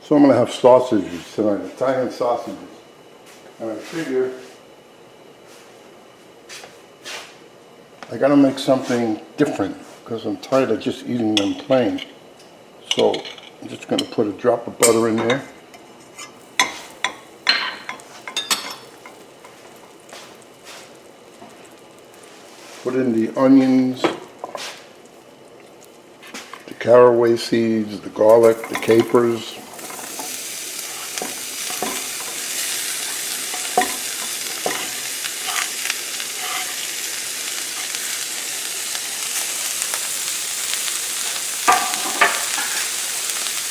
So I'm going to have sausages tonight, Italian sausages. And I figure I got to make something different because I'm tired of just eating them plain. So I'm just going to put a drop of butter in there. Put in the onions, the caraway seeds, the garlic, the capers.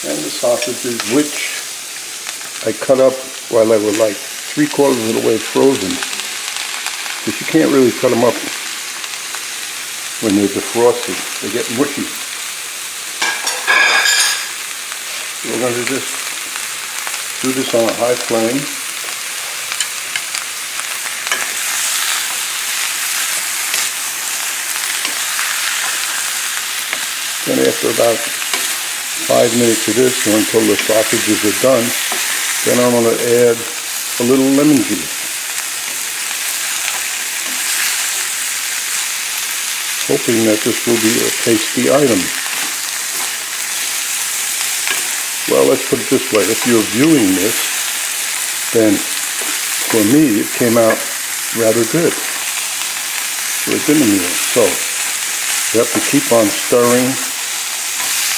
And the sausages, which I cut up while they were like 3/4 of the way frozen. Because you can't really cut them up when they're defrosted. They get mushy. So we're going to just do this on a high flame. Then after about 5 minutes of this, or until the sausages are done, then I'm going to add a little lemon juice. Hoping that this will be a tasty item. Well, let's put it this way. If you're viewing this, then for me it came out rather good for a dinner meal. So you have to keep on stirring.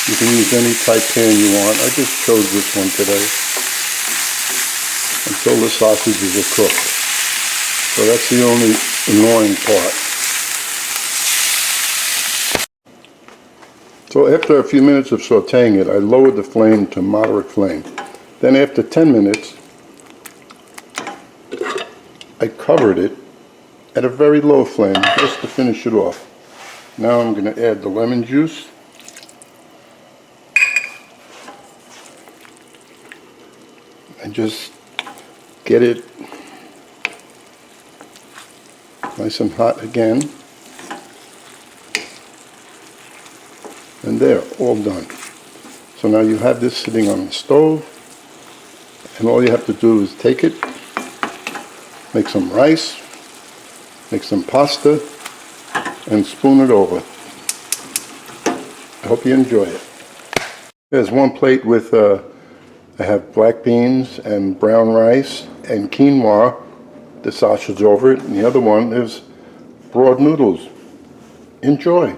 You can use any type pan you want. I just chose this one today until the sausages are cooked. So that's the only annoying part. So after a few minutes of sauteing it, I lowered the flame to moderate flame. Then after 10 minutes, I covered it at a very low flame just to finish it off. Now I'm going to add the lemon juice. And just get it nice and hot again. And there, all done. So now you have this sitting on the stove, and all you have to do is take it, make some rice, make some pasta, and spoon it over. I hope you enjoy it. There's one plate with, I have black beans and brown rice and quinoa, the sausage over it, and the other one is broad noodles. Enjoy.